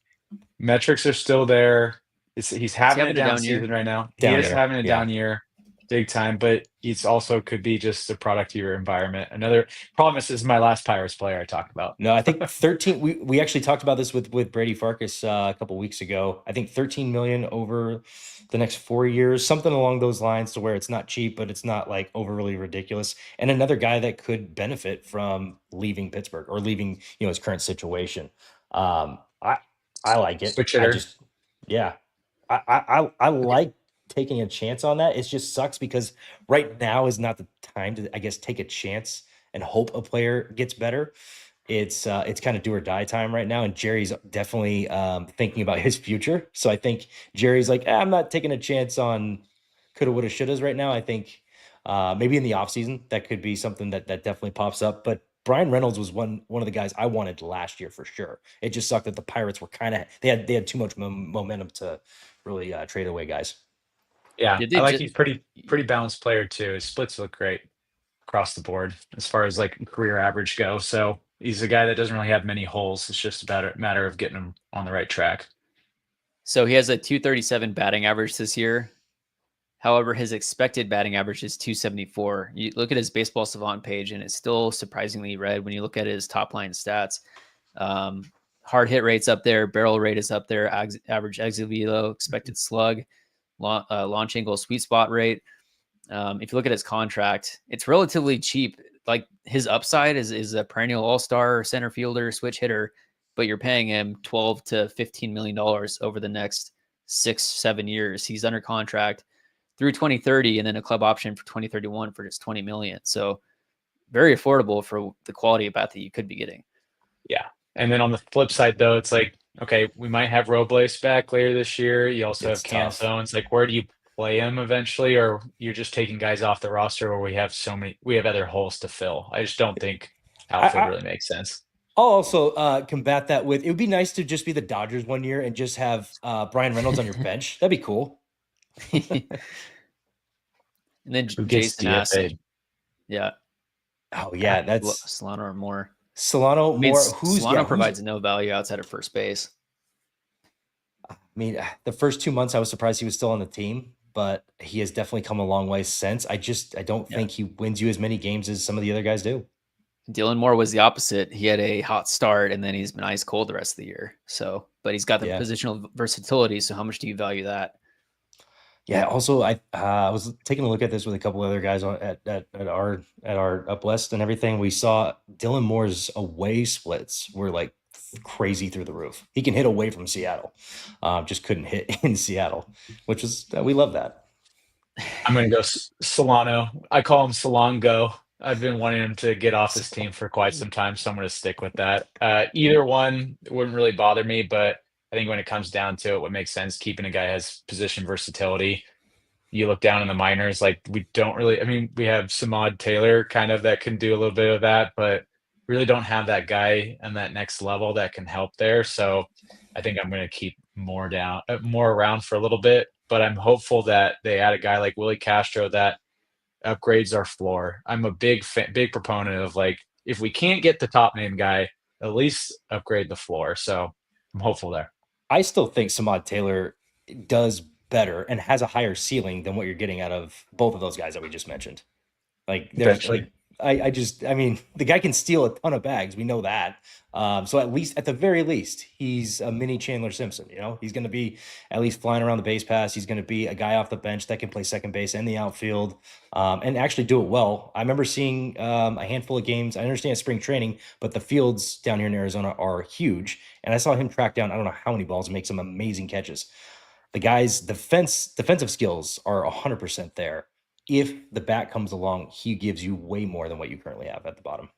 metrics are still there. He's having a down season right now. He is having a down year, big time, but he's also could be just a product of your environment. Another problem is my last Pirates player I talked about. No, I think 13. We actually talked about this with Brady Farkas a couple weeks ago. I think 13 million over the next 4 years, something along those lines, to where it's not cheap, but it's not like overly ridiculous. And another guy that could benefit from leaving Pittsburgh or leaving his current situation. I like it. Switch hitter. I like taking a chance on that. It just sucks because right now is not the time to, I guess, take a chance and hope a player gets better. It's kind of do or die time right now, and Jerry's definitely thinking about his future. So I think Jerry's like, I'm not taking a chance on coulda, woulda, shouldas right now. I think maybe in the offseason that could be something that definitely pops up. But Brian Reynolds was one of the guys I wanted last year for sure. It just sucked that the Pirates were they had too much momentum to really trade away guys. Yeah, I like he's pretty balanced player too. His splits look great across the board as far as like career average go. So he's a guy that doesn't really have many holes. It's just about a matter of getting him on the right track. So he has a 237 batting average this year. However, his expected batting average is 274. You look at his Baseball Savant page, and it's still surprisingly red when you look at his top line stats. Hard hit rate's up there, barrel rate is up there, average exit velo, expected slug, launch angle, sweet spot rate. If you look at his contract, it's relatively cheap. Like his upside is a perennial all-star center fielder, switch hitter, but you're paying him $12 to $15 million over the next 6-7 years. He's under contract through 2030, and then a club option for 2031 for just $20 million. So very affordable for the quality of bat that you could be getting. Yeah. And then on the flip side, though, it's like, okay, we might have Robles back later this year. You also have Canzone. It's like, where do you play him eventually? Or you're just taking guys off the roster where we have other holes to fill. I just don't think outfield really makes sense. I'll also combat that with, it would be nice to just be the Dodgers one year and just have Brian Reynolds on your bench. That'd be cool. And then Jason asked, yeah. Oh yeah, that's Solano or Moore. Solano Moore. Solano provides no value outside of first base. I mean, the first 2 months I was surprised he was still on the team, but he has definitely come a long way since. I don't think he wins you as many games as some of the other guys do. Dylan Moore was the opposite. He had a hot start, and then he's been ice cold the rest of the year. So, but he's got the positional versatility. So, how much do you value that? Yeah. Also, I was taking a look at this with a couple other guys at our up west and everything. We saw Dylan Moore's away splits were like crazy through the roof. He can hit away from Seattle, just couldn't hit in Seattle, which is we love that. I'm going to go Solano. I call him Solongo. I've been wanting him to get off this team for quite some time, so I'm going to stick with that. Either one wouldn't really bother me, but I think when it comes down to it, what makes sense, keeping a guy who has position versatility. You look down in the minors, like we don't really, we have Samad Taylor kind of that can do a little bit of that, but really don't have that guy on that next level that can help there. So I think I'm going to keep more around for a little bit. But I'm hopeful that they add a guy like Willie Castro that upgrades our floor. I'm a big proponent of, like, if we can't get the top name guy, at least upgrade the floor. So I'm hopeful there. I still think Samad Taylor does better and has a higher ceiling than what you're getting out of both of those guys that we just mentioned. Like, there's Eventually. I mean, the guy can steal a ton of bags. We know that. So at the very least, he's a mini Chandler Simpson. You know, he's going to be at least flying around the base pass. He's going to be a guy off the bench that can play second base and the outfield, and actually do it well. I remember seeing a handful of games. I understand spring training, but the fields down here in Arizona are huge. And I saw him track down, I don't know how many balls, and make some amazing catches. The guy's defensive skills are 100% there. If the bat comes along, he gives you way more than what you currently have at the bottom.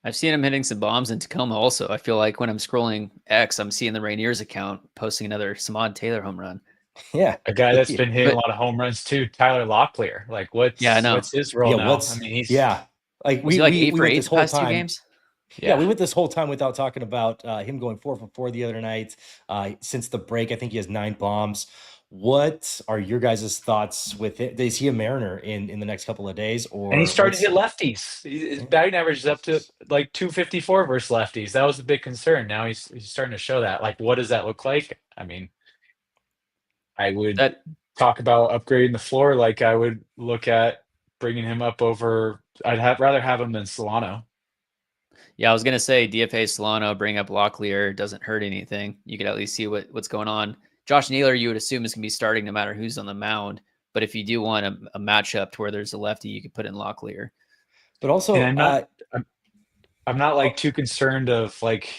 I've seen him hitting some bombs in Tacoma also. I feel like when I'm scrolling X, I'm seeing the Rainiers account posting another Samad Taylor home run. Yeah. A guy that's been hitting a lot of home runs too, Tyler Locklear. Like, what's his role now? I mean, he's like was he like 8 for 8 the past 2 games? Yeah, we went this whole time without talking about him going 4 for 4 the other night. Since the break, I think he has 9 bombs. What are your guys' thoughts with it? Is he a Mariner in the next couple of days? And he's starting to hit lefties. His batting average is up to like 254 versus lefties. That was a big concern. Now he's starting to show that. Like, what does that look like? I mean, I would talk about upgrading the floor. Like, I would look at bringing him up over. I'd rather have him than Solano. Yeah, I was gonna say DFA Solano, bring up Locklear, doesn't hurt anything. You could at least see what's going on. Josh Naylor, you would assume, is gonna be starting no matter who's on the mound. But if you do want a matchup to where there's a lefty, you could put in Locklear. But also, I'm not like too concerned of like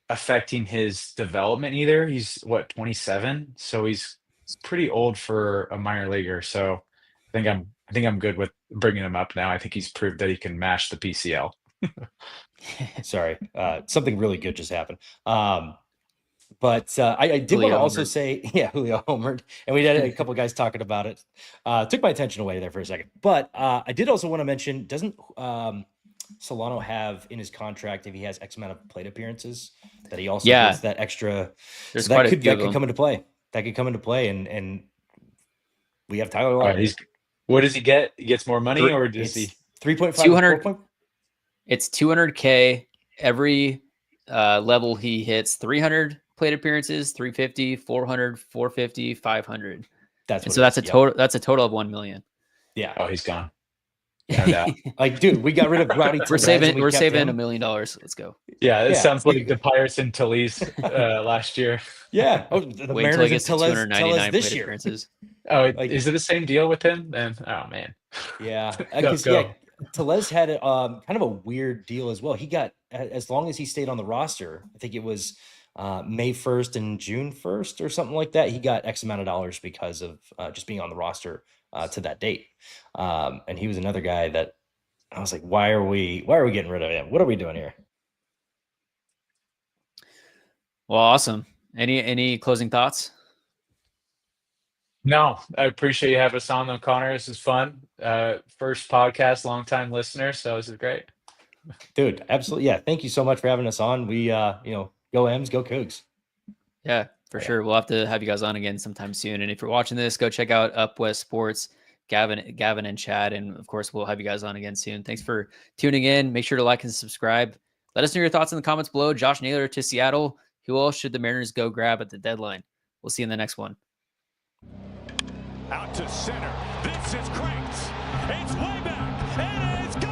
affecting his development either. He's 27, so he's pretty old for a minor leaguer. So I think I'm good with bringing him up now. I think he's proved that he can mash the PCL. Sorry, something really good just happened. But I did want to also say, Julio homered, and we had a couple of guys talking about it. Took my attention away there for a second. But I did also want to mention, doesn't Solano have in his contract, if he has X amount of plate appearances, that he also gets that extra? There's so that could come into play. That could come into play, and we have Tyler Locklear. What does he get? He gets more money, or does he 3.5? 200. It's $200K every level he hits. 300 plate appearances, 350, 400, 450, 500. That's a total. That's a total of 1 million. Yeah. Oh, he's gone. No doubt. Like, dude, we got rid of Rowdy. We're saving $1 million. Let's go. Yeah, it sounds like the Pirates and Talese last year. Yeah. Oh, the wait Mariners until he gets to 299 this plate year. appearances. Oh, is it the same deal with him? Then man. Yeah. Go. Telez had kind of a weird deal as well. He got, as long as he stayed on the roster, I think it was May 1st and June 1st or something like that. He got X amount of dollars because of just being on the roster to that date. And he was another guy that I was like, why are we getting rid of him? What are we doing here? Well, awesome. Any closing thoughts? No, I appreciate you having us on though, Connor. This is fun. First podcast, long time listener, so this is great. Dude, absolutely. Yeah. Thank you so much for having us on. We go M's, go Cougs. Yeah, for sure. We'll have to have you guys on again sometime soon. And if you're watching this, go check out Up West Sports, Gavin and Chad. And of course, we'll have you guys on again soon. Thanks for tuning in. Make sure to like and subscribe. Let us know your thoughts in the comments below. Josh Naylor to Seattle. Who else should the Mariners go grab at the deadline? We'll see you in the next one. Out to center. This is cranked. It's way back. And it's gone.